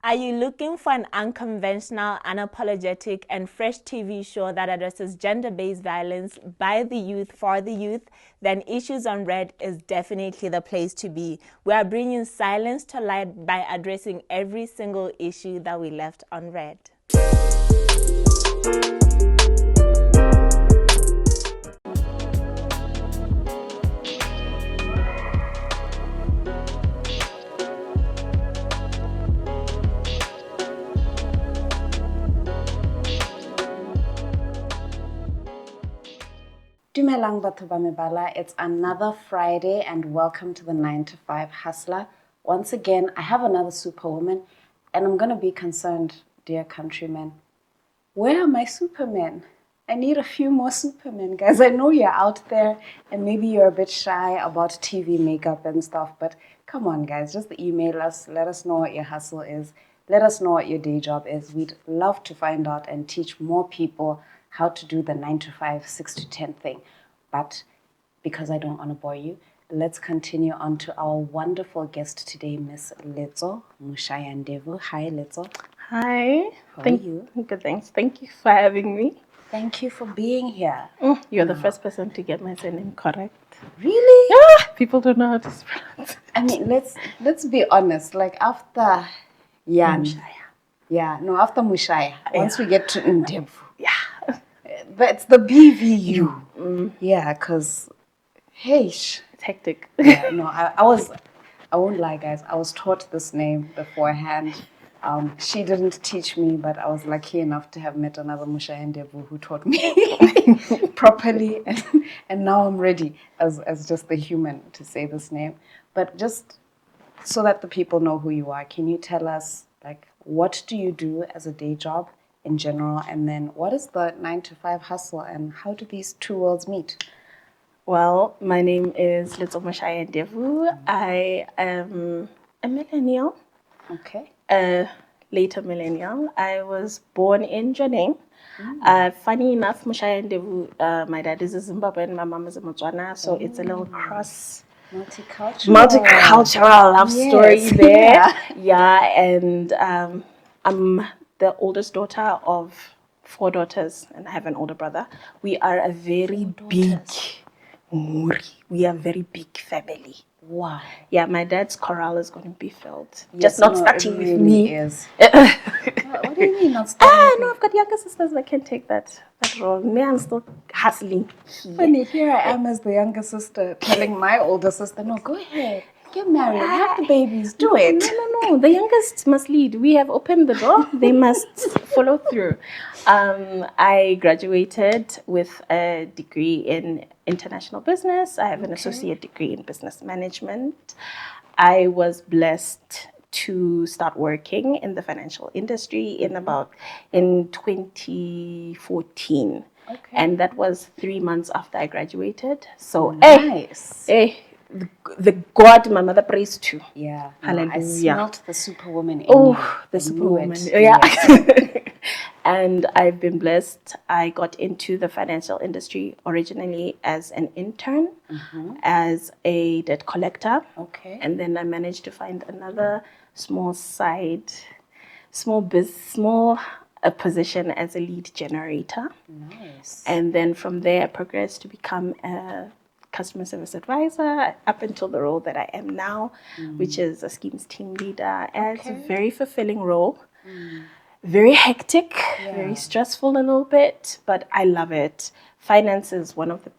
Are you looking for an unconventional, unapologetic, and fresh TV show that addresses gender-based violence by the youth for the youth? Then Issues on Red is definitely the place to be. We are bringing silence to light by addressing every single issue that we left unread. Dumelang batho ba mebala. It's another Friday and welcome to the 9 to 5 Hustler. Once again, I have another superwoman and I'm going to be concerned, dear countrymen. Where are my supermen? I need a few more supermen, guys. I know you're out there and maybe you're a bit shy about TV makeup and stuff, but come on, guys, just email us. Let us know what your hustle is. Let us know what your day job is. We'd love to find out and teach more people how to do the 9 to 5, 6 to 10 thing. But because I don't want to bore you, let's continue on to our wonderful guest today, Miss Letso Mushayandebvu. Hi, Letso. Hi. How are you? Good, thanks. Thank you for having me. Thank you for being here. You're the first person to get my surname correct. Really? Yeah, people don't know how to spell it. I mean, let's be honest. Like after Yan, after Mushaya, once we get to Ndebvu, that's the BVU. Yeah, because, hey, It's hectic. yeah, no, I won't lie, guys. I was taught this name beforehand. She didn't teach me, but I was lucky enough to have met another Mushayandebvu who taught me properly. And now I'm ready as just the human to say this name. But just so that the people know who you are, can you tell us, like, what do you do as a day job in general? And then what is the 9 to 5 hustle and how do these two worlds meet? Well, my name is Letso Mushayandebvu. I am a millennial. Okay. Later millennial. I was born in Jwaneng. Funny enough, Mushayandebvu, my dad is a Zimbabwean, my mom is a Batswana, so it's a little cross. Multicultural love story there. Yeah, and I'm the oldest daughter of 4 daughters, and I have an older brother. We are a very big family. Wow. Yeah, my dad's corral is going to be filled. Just not starting with me. What do you mean not starting? No, I've got younger sisters that can take that role. Me, I'm still hustling. Funny, here I am as the younger sister telling my older sister, no, go ahead. Get married, have the babies, do it. No. The youngest must lead. We have opened the door. They must follow through. I graduated with a degree in international business. I have an associate degree in business management. I was blessed to start working in the financial industry in 2014. Okay. And that was 3 months after I graduated. So nice. The God my mother prays to. Yeah. Hallelujah. I smelt the superwoman in you. The superwoman. Yeah. And I've been blessed. I got into the financial industry originally as an intern, as a debt collector. Okay. And then I managed to find another small position as a lead generator. Nice. And then from there, I progressed to become a customer service advisor up until the role that I am now, which is a schemes team leader. And it's a very fulfilling role. Very hectic, very stressful a little bit, but I love it. Finance is one of the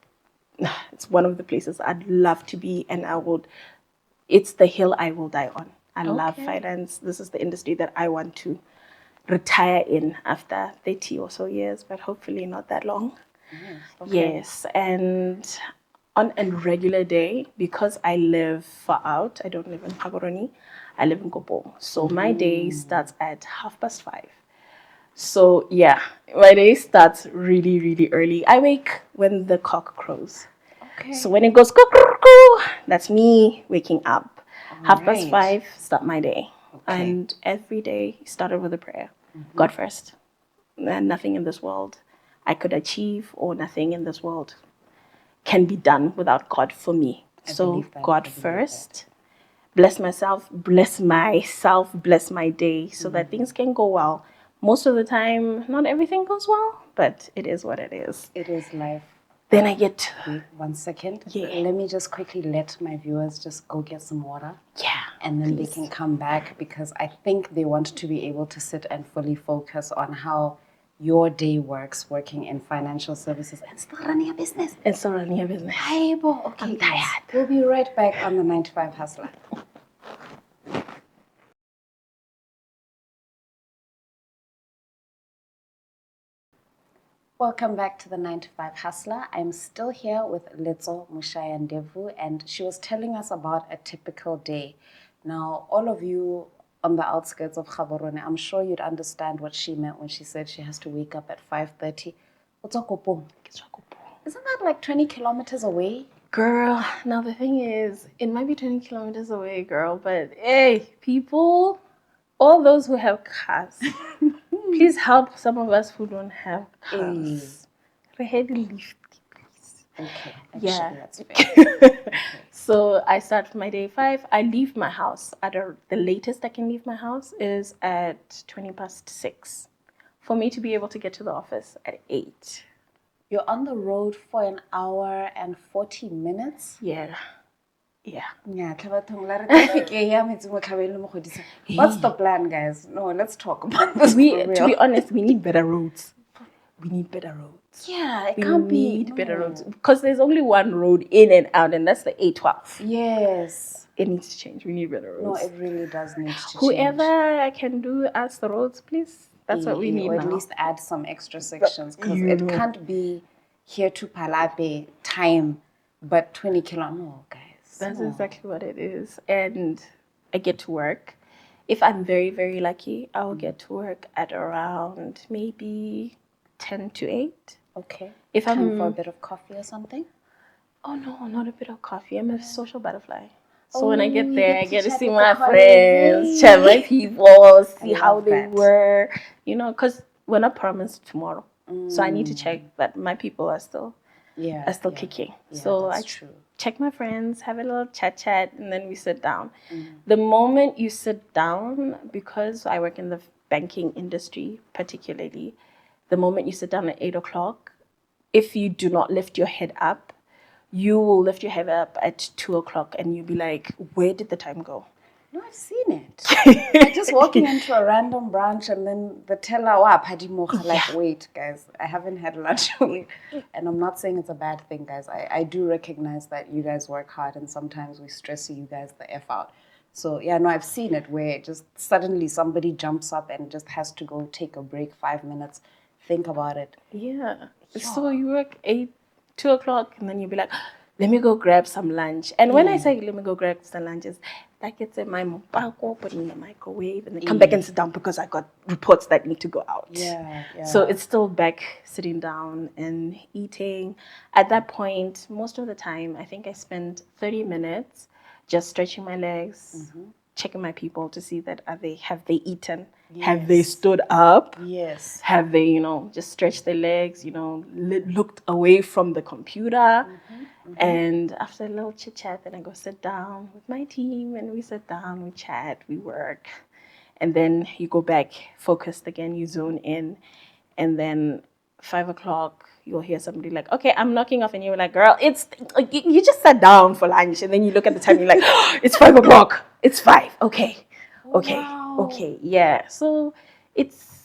places I'd love to be, and it's the hill I will die on. I love finance. This is the industry that I want to retire in after 30 or so years, but hopefully not that long. Yes, and on a regular day, because I live far out, I don't live in Gaborone, I live in Kopo. So my day starts at 5:30. So yeah, my day starts really, really early. I wake when the cock crows. Okay. So when it goes cuckoo, that's me waking up. 5:30, start my day. Okay. And every day started with a prayer. God first. And nothing in this world I could achieve or nothing in this world can be done without God for me. So God first. bless myself, bless my day so that things can go well. Most of the time, not everything goes well, but it is what it is. It is life. Then I get... Wait 1 second. Yeah. Let me just quickly let my viewers just go get some water. Yeah. And then they can come back because I think they want to be able to sit and fully focus on how your day works working in financial services and still running a business. Hi, Bo. Okay, I'm guys. tired. We'll be right back on the 9 to 5 Hustler. Welcome back to the 9 to 5 Hustler. I'm still here with Letso Mushayandebvu, and she was telling us about a typical day. Now, all of you on the outskirts of Gaborone, I'm sure you'd understand what she meant when she said she has to wake up at 5:30. Isn't that like 20 kilometers away? Girl, now the thing is, it might be 20 kilometers away, girl, but hey, people, all those who have cars, please help some of us who don't have cars. Okay, actually, Yeah. that's fair. So I start my day 5. I leave my house the latest I can leave my house is at 6:20 for me to be able to get to the office at 8. You're on the road for 1 hour and 40 minutes? Yeah. What's the plan, guys? No, let's talk about this. To for real. be honest, we need better roads. Yeah, it We can't be. need better roads because there's only one road in and out, and that's the A12. Yes. It needs to change. We need better roads. No, it really does need to Whoever can do us the roads, please. That's what we need or now. at least add some extra sections because it can't be here to Palape time, but 20 kilometers. No, guys. That's exactly what it is. And I get to work. If I'm very, very lucky, I'll get to work at around maybe 10 to 8. Okay. If Time I'm for a bit of coffee or something? Oh no, not a bit of coffee. I'm a social butterfly. So when I get you there, I get to get to chat see with my the colleagues, friends, eh? chat my people, see how love they that. were, because we're not promised tomorrow. So I need to check that my people are still kicking. Yeah, So that's I true. check my friends, have a little chat, and then we sit down. The moment you sit down, because I work in the banking industry particularly, the moment you sit down at 8 o'clock, if you do not lift your head up, you will lift your head up at 2 o'clock and you'll be like, where did the time go? No, I've seen it. Like just walking into a random branch and then the teller, like, wait, guys, I haven't had lunch. And I'm not saying it's a bad thing, guys. I do recognize that you guys work hard and sometimes we stress you guys the F out. So, yeah, no, I've seen it where just suddenly somebody jumps up and just has to go take a break 5 minutes, think about it. Yeah. So you work 2 o'clock, and then you'll be like, let me go grab some lunch. And when I say let me go grab some lunches, that gets in my mobile, put in the microwave, and then come back and sit down because I got reports that need to go out. Yeah. So it's still back sitting down and eating. At that point, most of the time, I think I spend 30 minutes just stretching my legs, checking my people to see that have they eaten? Yes. Have they stood up? Yes. Have they, just stretched their legs, looked away from the computer? And after a little chit chat, then I go sit down with my team and we sit down, we chat, we work. And then you go back focused again, you zone in. And then 5 o'clock, you'll hear somebody like, okay, I'm knocking off. And you're like, girl, you just sat down for lunch. And then you look at the time, you're like, oh, it's 5 o'clock. It's 5. Okay. Wow. Okay. Yeah. So it's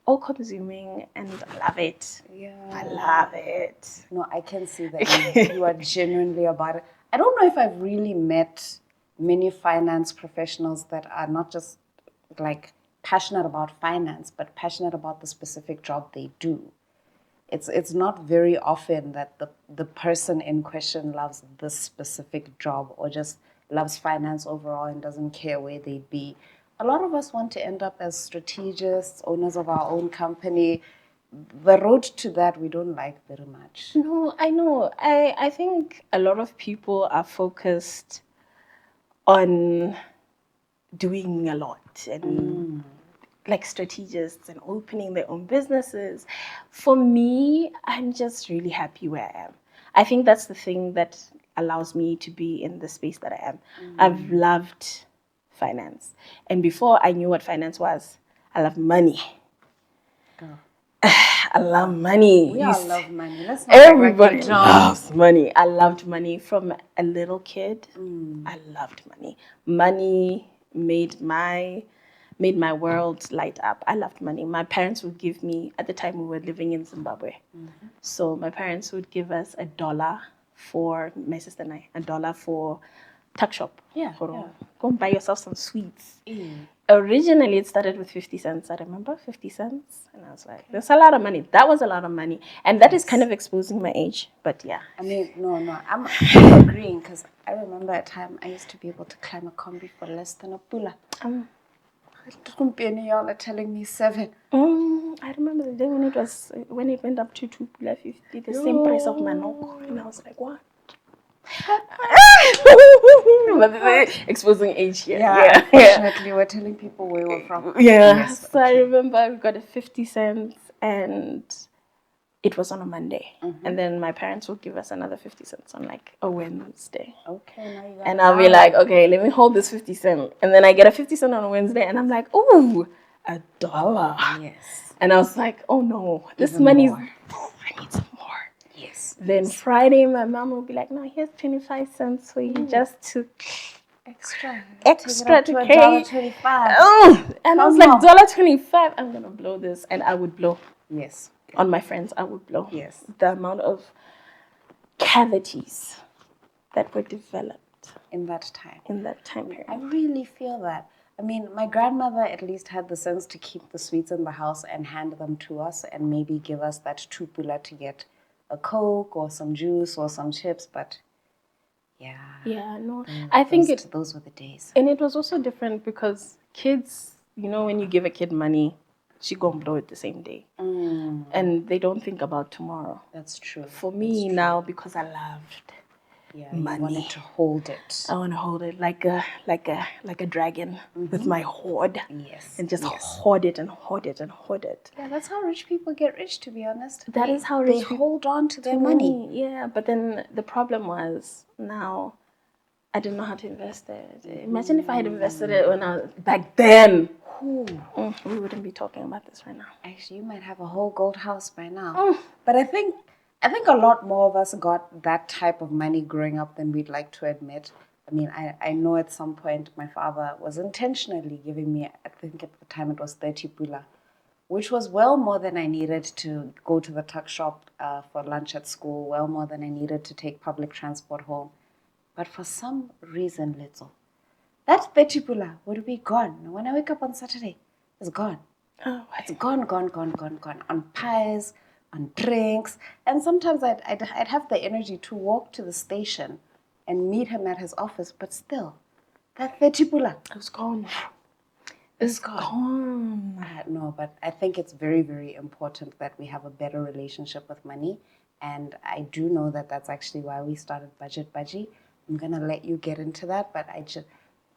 all consuming and I love it. Yeah. I love it. No, I can see that you are genuinely about it. I don't know if I've really met many finance professionals that are not just like passionate about finance, but passionate about the specific job they do. It's not very often that the person in question loves this specific job or just loves finance overall and doesn't care where they be. A lot of us want to end up as strategists, owners of our own company. The road to that we don't like very much. No, I know. I think a lot of people are focused on doing a lot and like strategists and opening their own businesses. For me, I'm just really happy where I am. I think that's the thing that allows me to be in the space that I am. I've loved finance. And before I knew what finance was, I love money. Girl. I love money. We all love money. Let's not act like we Everybody don't. loves money. I loved money from a little kid. I loved money. Money made my world light up. I loved money. My parents would give me, at the time we were living in Zimbabwe. So my parents would give us $1 for my sister and I, $1 for tuck shop. Yeah. Go and buy yourself some sweets. Originally, it started with 50 cents. I remember 50 cents. And I was like, that's a lot of money. That was a lot of money. And that is kind of exposing my age. But yeah. I mean, no. I'm agreeing because I remember a time I used to be able to climb a combi for less than a pula. Y'all are telling me 7. I remember the day when it went up to 2.50, the same price of manoko. And I was like, what? Exposing age here. Yeah, unfortunately, we're telling people where we're from. Yeah. Yes, So I remember we got a 50 cents and it was on a Monday. And then my parents would give us another 50 cents on like a Wednesday. Okay, now you got And I'll be like, okay, let me hold this 50 cents. And then I get a 50 cent on a Wednesday and I'm like, ooh, $1. Yes. And I was like, oh no, this Even money's, more. I need some more. Yes. Then Friday, my mom will be like, no, here's 25 cents for you just to Extra to $1.25. And I was Come like, on. $1.25, I'm going to blow this. And I would blow. Yes. On my friends, I would blow. Yes. The amount of cavities that were developed In that time. period. I really feel that. I mean, my grandmother at least had the sense to keep the sweets in the house and hand them to us and maybe give us that 2 pula to get a Coke or some juice or some chips. But yeah. Yeah, no. I think those were the days. And it was also different because kids, you know, when you give a kid money, she gonna blow it the same day. And they don't think about tomorrow. That's true. For me now, because I loved money. You wanted to hold it. I want to hold it like a dragon with my hoard. Yes. And just hoard it and hoard it and hoard it. Yeah, that's how rich people get rich, to be honest. That is how rich they hold on to their money. Yeah, but then the problem was now I didn't know how to invest it. Imagine if I had invested it when I was back then. We wouldn't be talking about this right now. Actually, you might have a whole gold house by now. But I think a lot more of us got that type of money growing up than we'd like to admit. I mean, I know at some point my father was intentionally giving me, I think at the time it was 30 pula, which was well more than I needed to go to the tuck shop for lunch at school, well more than I needed to take public transport home. But for some reason, Letso, that 30 pula would be gone. When I wake up on Saturday, it's gone. Oh, it's gone. On pies, on drinks. And sometimes I'd have the energy to walk to the station and meet him at his office, but still, that 30 pula, it was gone. It's gone. No, but I think it's very, very important that we have a better relationship with money. And I do know that that's actually why we started Budgee. I'm going to let you get into that, but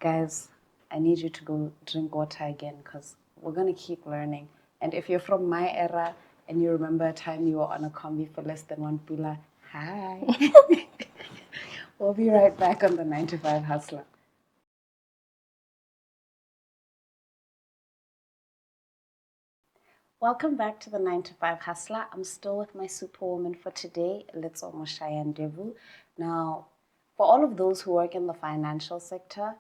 guys, I need you to go drink water again because we're going to keep learning. And if you're from my era and you remember a time you were on a combi for less than 1 pula, hi. We'll be right back on the 9 to 5 Hustler. Welcome back to the 9 to 5 Hustler. I'm still with my superwoman for today, Letso Mushayandebvu. Now, for all of those who work in the financial sector,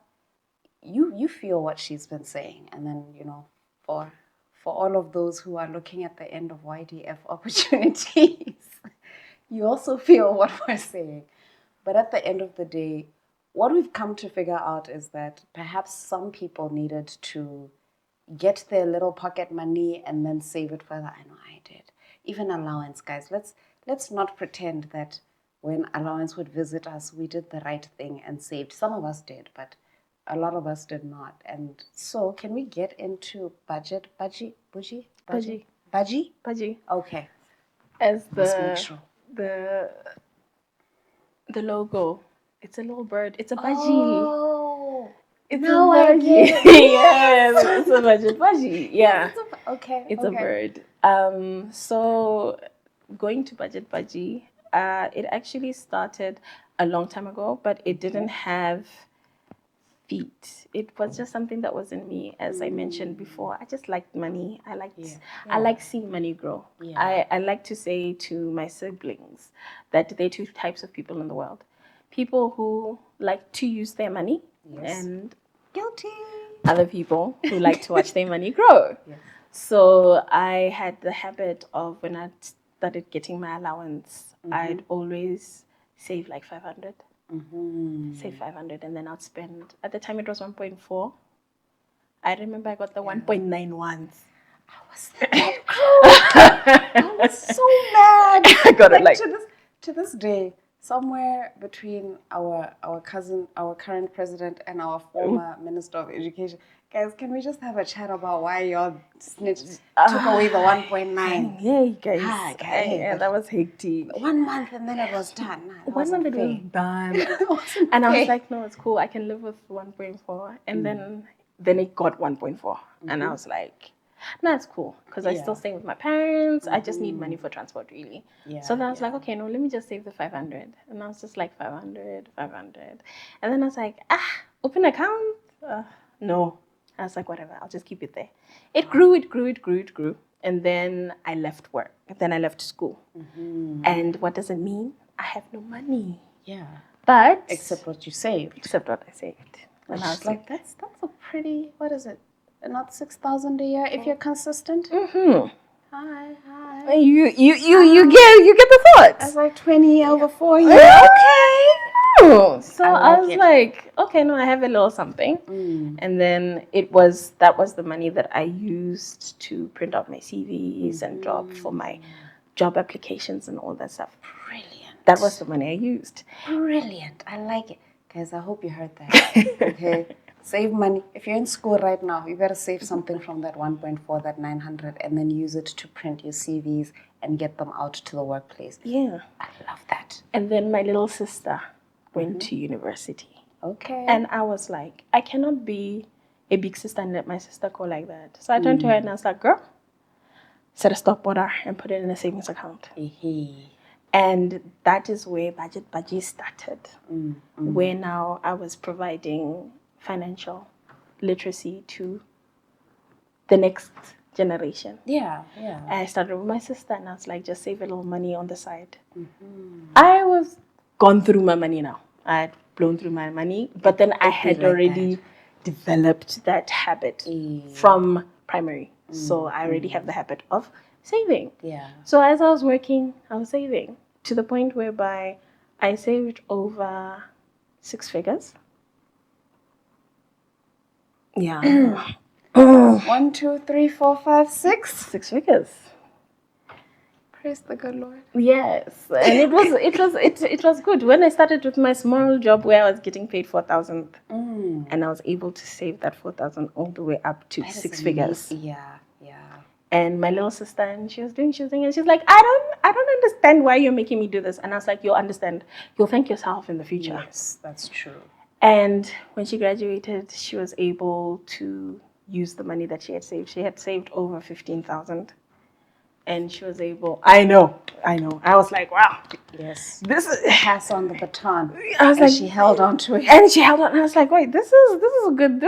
you feel what she's been saying. And then, you know, for all of those who are looking at the end of YDF opportunities, you also feel what we're saying. But at the end of the day, what we've come to figure out is that perhaps some people needed to get their little pocket money and then save it further. I know I did. Even allowance, guys. Let's not pretend that when allowance would visit us, we did the right thing and saved. Some of us did, but a lot of us did not. And so, can we get into Budgee? Okay. As Let's make sure. the logo, it's a little bird. It's a Budgee. Oh. It's now a I get it. Yes, it's a Budgee. Yeah. It's a bird. So going to Budgee, it actually started a long time ago, but it didn't have feet. It was just something that was in me, as I mentioned before. I just liked money. I Yeah. like seeing money grow. Yeah. I like to say to my siblings that there are two types of people in the world. People who like to use their money, and Guilty. other people who like to watch their money grow. Yes. So I had the habit of, when I started getting my allowance, I'd always save like 500. Save 500, and then I'd spend, at the time it was 1.4. I remember I got the 1.9 once. I was I was so mad. I got it like to this day, somewhere between our cousin, our current president, and our former Minister of Education. Guys, can we just have a chat about why y'all took away the 1.9? Yay, guys. Hi, guys. Yeah, that was hectic. 1 month and then it was done. Nah, 1 month it was done. And I was like, no, it's cool. I can live with 1.4. And then it got 1.4. And I was like, no, it's cool. Because I still stay with my parents. I just need money for transport, really. Yeah, so then I was like, okay, no, let me just save the 500. And I was just like, 500. And then I was like, open account? No. I was like, whatever, I'll just keep it there. It grew. And then I left work. Then I left school. And what does it mean? I have no money. Yeah. But Except what you saved. Except what I saved. And I was like, that's a pretty, what is it? Not 6,000 a year if you're consistent. Hi. You get the thought. That's like 20 over 4 years. Okay. So I was it. like, okay, no, I have a little something. And then that was the money that I used to print out my CVs and drop for my job applications and all that stuff. Brilliant. That was the money I used. Brilliant. I like it. Guys, I hope you heard that. Okay. Save money. If you're in school right now, you better save something from that 1.4, that 900, and then use it to print your CVs and get them out to the workplace. Yeah. I love that. And then my little sister went to university. Okay. And I was like, I cannot be a big sister and let my sister go like that. So I turned to her and I was like, girl, set a stop order and put it in a savings account. And that is where Budgee started. Where now I was providing financial literacy to the next generation. Yeah. I started with my sister and I was like, just save a little money on the side. I was gone through my money now. I had blown through my money, but then I had already developed that habit from primary. So I already have the habit of saving. Yeah. So as I was working, I was saving to the point whereby I saved over 6 figures. Yeah. 1, 2, 3, 4, 5, 6. 6 figures. Praise the good Lord. Yes, and it was good when I started with my small job where I was getting paid 4,000, and I was able to save that 4,000 all the way up to 6 figures. Yeah. And my little sister, and she was doing, and she's like, I don't understand why you're making me do this. And I was like, you'll understand. You'll thank yourself in the future. Yes, that's true. And when she graduated, she was able to use the money that she had saved. She had saved over 15,000. And she was able, I know. I was like, wow. Yes. This is, pass on the baton. I was and like, she held on to it. And she held on. And I was like, wait, this is good.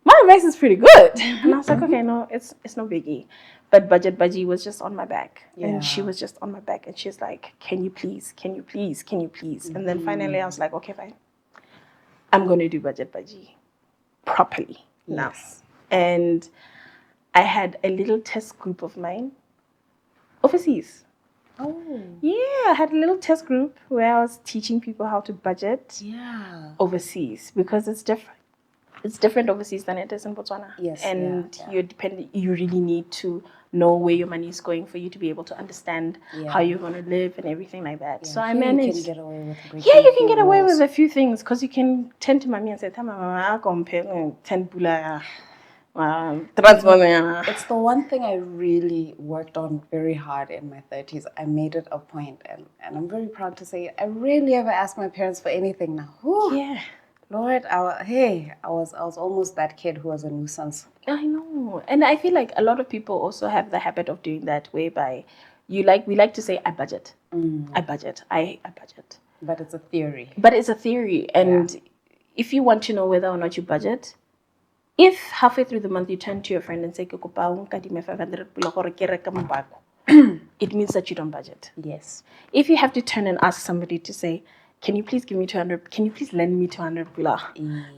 My advice is pretty good. And I was like, okay, no, it's no biggie. But Budgee was just on my back. Yeah. And she was just on my back. And she's like, can you please? And then finally I was like, okay, fine. I'm going to do Budgee properly now. Yes. And I had a little test group of mine overseas. Oh. Yeah, I had a little test group where I was teaching people how to budget overseas, because it's different. It's different overseas than it is in Botswana. Yes. And you really need to know where your money is going for you to be able to understand how you're going to live and everything like that. Yeah. So I Here managed. You can get away with You can get away with a few things, because you can tend to mommy and say, Mama, compare 10 pula. It's the one thing I really worked on very hard in my 30s. I made it a point, and I'm very proud to say I rarely ever ask my parents for anything now. Whew. Yeah. Lord, I was almost that kid who was a nuisance. I know. And I feel like a lot of people also have the habit of doing that, whereby we like to say, I budget. I budget. I budget. But it's a theory. And if you want to know whether or not you budget, if halfway through the month you turn to your friend and say, "Ke kopa o nkadime 500 pula gore ke reka mobako," it means that you don't budget. Yes. If you have to turn and ask somebody to say, "Can you please give me 200? Can you please lend me 200 pula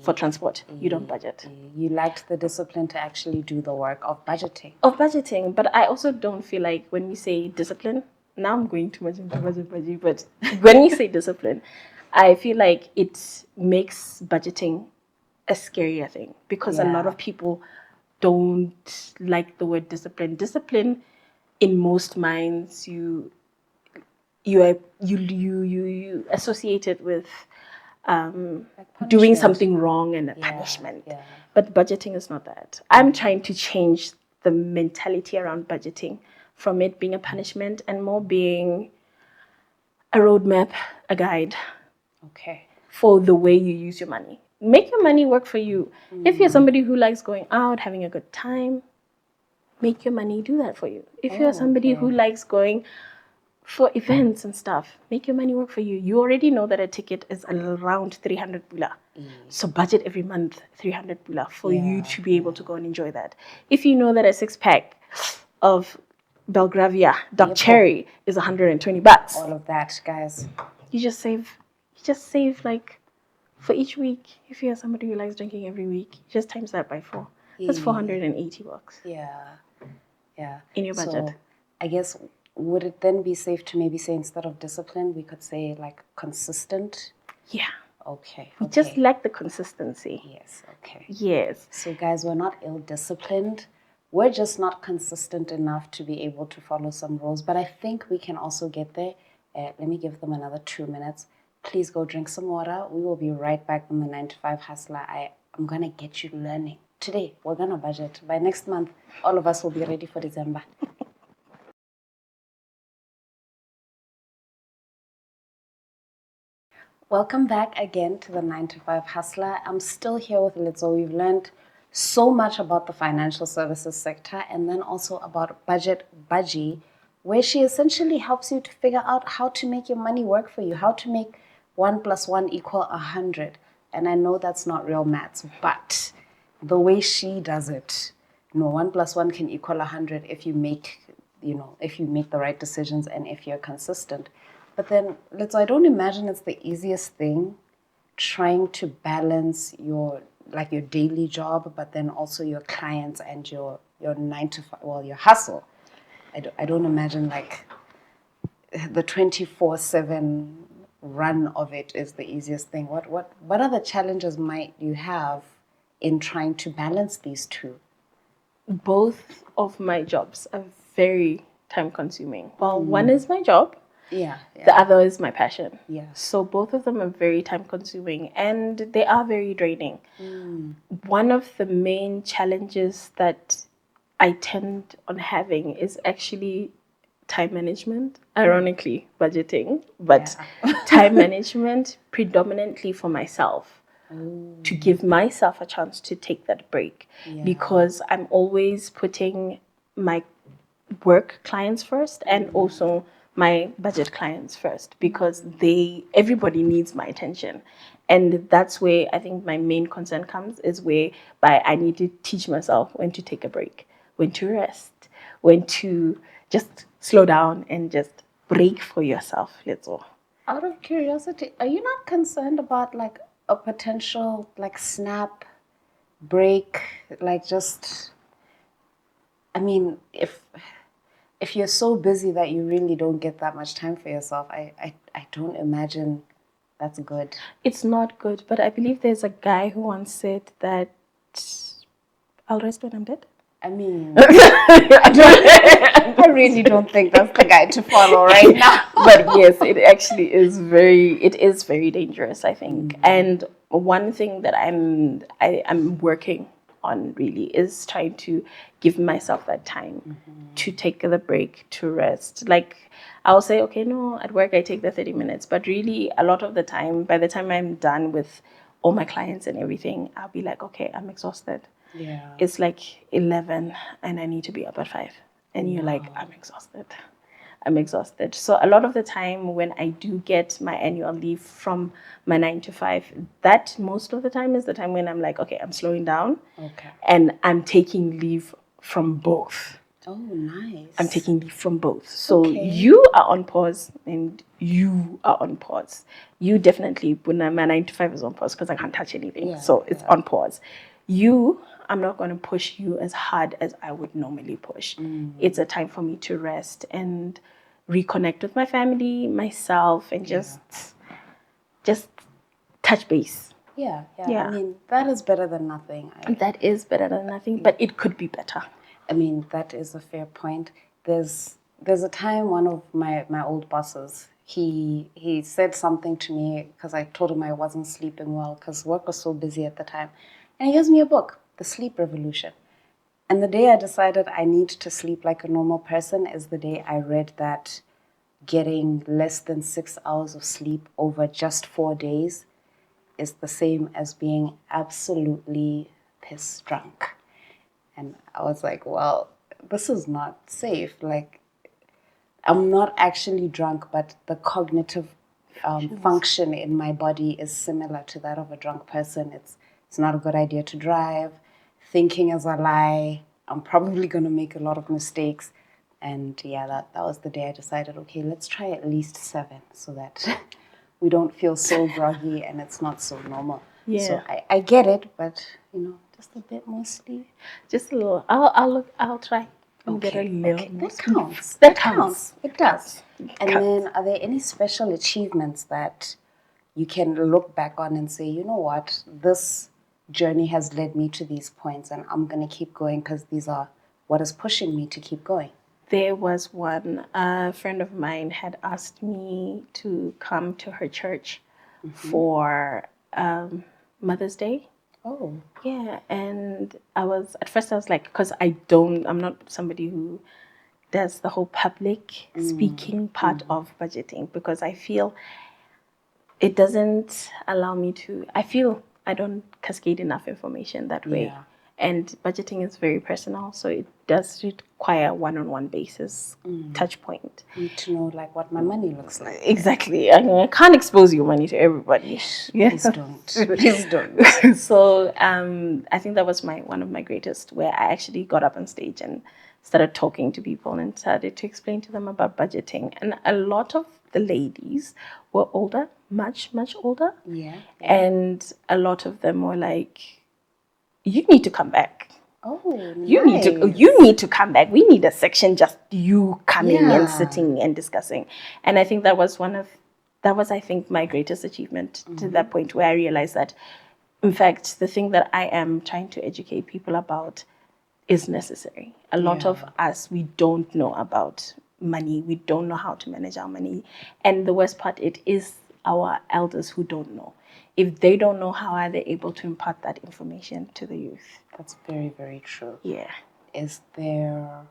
for transport?" You don't budget. You lacked the discipline to actually do the work of budgeting. But I also don't feel like when we say discipline, now I'm going too much into budget, but when we say discipline, I feel like it makes budgeting a scarier thing because a lot of people don't like the word discipline. Discipline, in most minds, you associate it with doing something wrong and a punishment. Yeah. But budgeting is not that. I'm trying to change the mentality around budgeting from it being a punishment and more being a roadmap, a guide. Okay. For the way you use your money. Make your money work for you. If you're somebody who likes going out, having a good time, make your money do that for you. If you're somebody who likes going for events and stuff, make your money work for you. You already know that a ticket is around 300 pula. So budget every month 300 pula for you to be able to go and enjoy that. If you know that a 6-pack of Belgravia dark cherry is 120 bucks. All of that, guys. You just save like for each week. If you're somebody who likes drinking every week, just times that by 4. That's 480 bucks. Yeah. In your budget. So, I guess, would it then be safe to maybe say instead of discipline, we could say like consistent? Yeah. Okay. We just lack the consistency. Yes. Okay. Yes. So guys, we're not ill-disciplined. We're just not consistent enough to be able to follow some rules. But I think we can also get there. Let me give them another 2 minutes. Please go drink some water. We will be right back on the 9 to 5 Hustler. I'm going to get you learning. Today, we're going to budget. By next month, all of us will be ready for December. Welcome back again to the 9 to 5 Hustler. I'm still here with Letso. We've learned so much about the financial services sector and then also about Budgee, where she essentially helps you to figure out how to make your money work for you, how to make 1 + 1 = 100. And I know that's not real maths, but the way she does it, 1 + 1 can equal 100 if you make the right decisions and if you're consistent. But then, I don't imagine it's the easiest thing trying to balance your daily job, but then also your clients and your 9 to 5, your hustle. I don't imagine like the 24/7 run of it is the easiest thing. What other challenges might you have in trying to balance these two? Both of my jobs are very time consuming. Well, one is my job. Yeah. The other is my passion. Yeah. So both of them are very time consuming and they are very draining. One of the main challenges that I tend on having is actually time management, ironically budgeting, but time management predominantly for myself. To give myself a chance to take that break because I'm always putting my work clients first and also my budget clients first because everybody needs my attention. And that's where I think my main concern comes is whereby I need to teach myself when to take a break, when to rest, when to just slow down and just break for yourself. That's all. Out of curiosity, are you not concerned about like a potential like snap break? If you're so busy that you really don't get that much time for yourself, I don't imagine that's good. It's not good, but I believe there's a guy who once said that I'll rest when I'm dead. I really don't think that's the guy to follow right now. But yes, it actually is very dangerous, I think. And one thing that I'm working on really is trying to give myself that time to take the break, to rest. Like I'll say, okay, no, at work I take the 30 minutes, but really a lot of the time, by the time I'm done with all my clients and everything, I'll be like, okay, I'm exhausted. Yeah. It's like 11 and I need to be up at 5. And you're like, I'm exhausted. I'm exhausted. So a lot of the time when I do get my annual leave from my 9 to 5, that most of the time is the time when I'm like, okay, I'm slowing down. Okay. And I'm taking leave from both. Oh, nice. I'm taking leave from both. So Okay. you are on pause and you are on pause. You definitely, when my 9 to 5 is on pause because I can't touch anything. So it's on pause. You, I'm not going to push you as hard as I would normally push. It's a time for me to rest and reconnect with my family, myself, and just touch base. Yeah. I mean, that is better than nothing. That is better than nothing, but it could be better. I mean, that is a fair point. There's a time one of my old bosses, he said something to me because I told him I wasn't sleeping well because work was so busy at the time. And he gives me a book, The Sleep Revolution. And the day I decided I need to sleep like a normal person is the day I read that getting less than 6 hours of sleep over just 4 days is the same as being absolutely piss drunk. And I was like, well, this is not safe. Like, I'm not actually drunk, but the cognitive function in my body is similar to that of a drunk person. It's not a good idea to drive. Thinking is a lie. I'm probably going to make a lot of mistakes. And yeah, that was the day I decided, okay, let's try at least 7 so that we don't feel so groggy and it's not so normal. Yeah. So I get it, but, just a bit more sleep. Just a little. I'll try. Get a little more That sleep. counts. That counts. It does. And then, are there any special achievements that you can look back on and say, you know what, this journey has led me to these points, and I'm going to keep going because these are what is pushing me to keep going? There was one. A friend of mine had asked me to come to her church for Mother's Day. Oh. Yeah, and at first I was like, because I'm not somebody who does the whole public speaking part of budgeting, because I feel it doesn't allow me to, I feel I don't cascade enough information that way. Yeah. And budgeting is very personal, so it does require one-on-one basis, touch point. Need to know like what my money looks like. Exactly. I mean, I can't expose your money to everybody. Yeah. Please don't. Please don't. So I think that was one of my greatest, where I actually got up on stage and started talking to people and started to explain to them about budgeting. And a lot of the ladies were older, much, much older. Yeah. And a lot of them were like, you need to come back. Oh, You need to come back. We need a section just you coming and sitting and discussing. And I think that was I think my greatest achievement to that point, where I realized that, in fact, the thing that I am trying to educate people about is necessary. A lot of us, we don't know about money. We don't know how to manage our money. And the worst part, it is our elders who don't know. If they don't know, how are they able to impart that information to the youth? That's very, very true. Yeah. Is there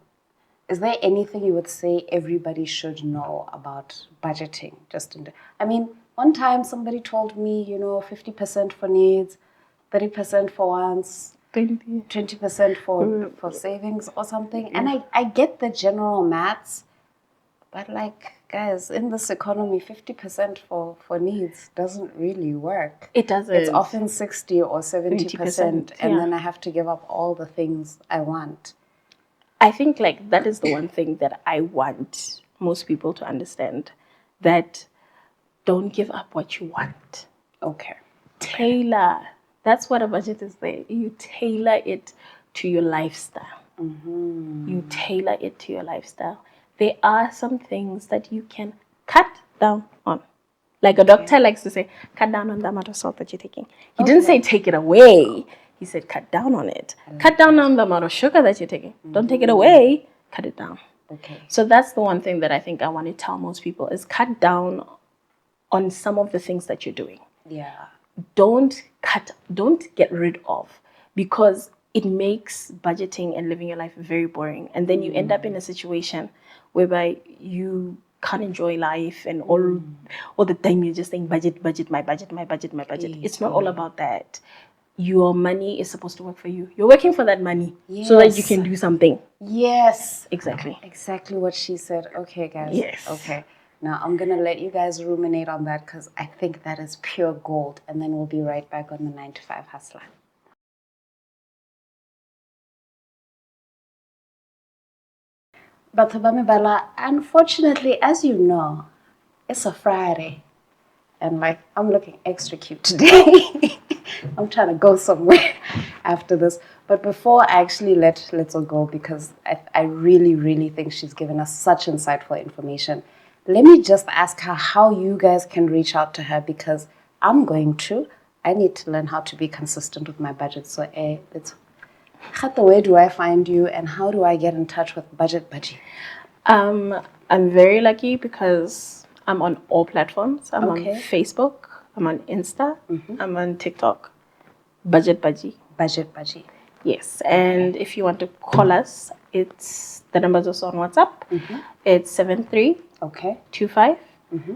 anything you would say everybody should know about budgeting? One time somebody told me, 50% for needs, 30% for wants, 20% for savings or something. And I get the general maths, but like, guys, in this economy, 50% for needs doesn't really work. It doesn't. It's often 60 or 70%, and then I have to give up all the things I want. I think like that is the one thing that I want most people to understand, that don't give up what you want. Okay. Tailor. That's what a budget is there. You tailor it to your lifestyle. You tailor it to your lifestyle. There are some things that you can cut down on. Like a doctor likes to say, cut down on the amount of salt that you're taking. He didn't say take it away. He said cut down on it. Cut down on the amount of sugar that you're taking. Don't take it away. Cut it down. Okay. So that's the one thing that I think I want to tell most people is cut down on some of the things that you're doing. Yeah. Don't get rid of, because it makes budgeting and living your life very boring. And then you end up in a situation whereby you can't enjoy life, and all the time you're just saying budget, my budget. It's not all about that. Your money is supposed to work for you. You're working for that money so that you can do something. Yes. Exactly. Exactly what she said. Okay, guys. Yes. Okay. Now I'm going to let you guys ruminate on that because I think that is pure gold. And then we'll be right back on the 9 to 5 Hustler. But Bala, unfortunately, as you know, it's a Friday. And like, I'm looking extra cute today. I'm trying to go somewhere after this. But before I actually let Letso go, because I really, really think she's given us such insightful information, let me just ask her how you guys can reach out to her, because I'm going to. I need to learn how to be consistent with my budget. So, where do I find you and how do I get in touch with Budgee? I'm very lucky because I'm on all platforms. I'm on Okay. Facebook, I'm on Insta, I'm on TikTok. Budgee. Budgee. Yes, and if you want to call us, it's the number's also on WhatsApp. It's 73 Okay. 25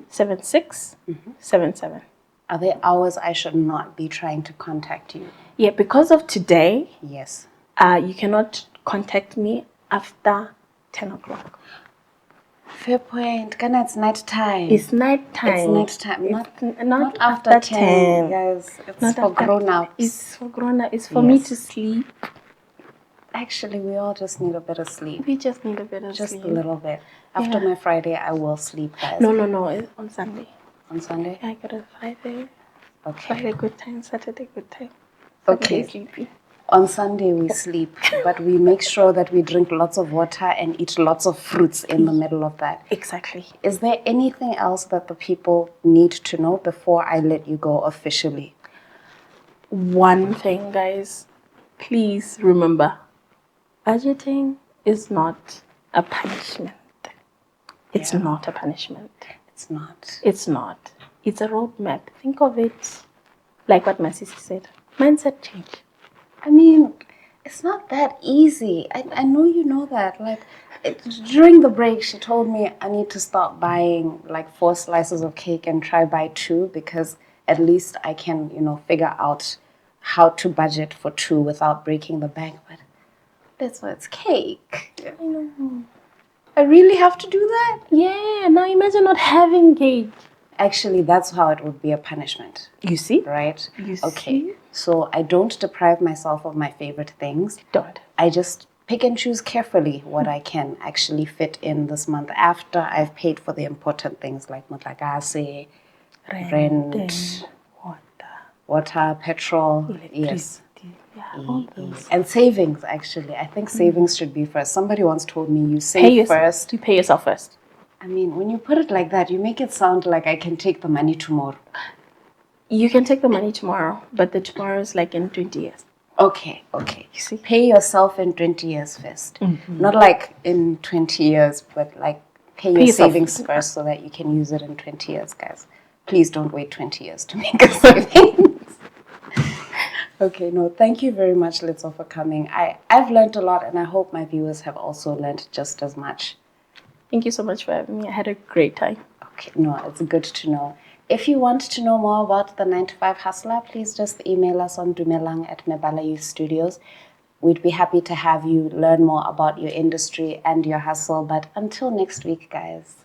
76 77. Are there hours I should not be trying to contact you? Yeah, because of today, Yes. you cannot contact me after 10 o'clock. Fair point. Kana, it's night time. It's night time. It's night time. Not after after 10, guys. It's Not for after- grown-ups. It's for grown-ups. It's for me Yes. to sleep. Actually, we all just need a bit of sleep. We just need a bit of Just sleep. a little bit. After Yeah. my Friday, I will sleep, guys. No. It's on Sunday. On Sunday? I got a Friday. Okay. Friday good time. Saturday good time. Okay. Saturday sleepy. On Sunday, we sleep, but we make sure that we drink lots of water and eat lots of fruits in the middle of that. Exactly. Is there anything else that the people need to know before I let you go officially? One thing, guys, please remember, budgeting is not a punishment. It's Yeah. not a punishment. It's not. It's not. It's a roadmap. Think of it like what my sister said. Mindset change. I mean, it's not that easy. I know you know that. Like, during the break, she told me I need to start buying like 4 slices of cake and try buy 2 because at least I can, figure out how to budget for 2 without breaking the bank. But that's why it's cake. I know. I really have to do that? Yeah, now imagine not having cake. Actually, that's how it would be a punishment, You see? right? You Okay. see? So I don't deprive myself of my favorite things. Don't. I just pick and choose carefully what I can actually fit in this month after I've paid for the important things like motlakase, rent, water, petrol, yes. Yeah, all those. And savings, actually. I think savings should be first. Somebody once told me you Pay save yourself. first. You pay yourself first. I mean, when you put it like that, you make it sound like I can take the money tomorrow. You can take the money tomorrow, but the tomorrow is like in 20 years. Okay. You see? Pay yourself in 20 years first. Not like in 20 years, but like pay your yourself. savings first so that you can use it in 20 years, guys. Please don't wait 20 years to make a savings. Okay, no, thank you very much, Letso, for coming. I've learned a lot, and I hope my viewers have also learned just as much. Thank you so much for having me. I had a great time. Okay, no, it's good to know. If you want to know more about the 9 to 5 Hustler, please just email us on dumelang@Mebala Youth Studios. We'd be happy to have you learn more about your industry and your hustle. But until next week, guys.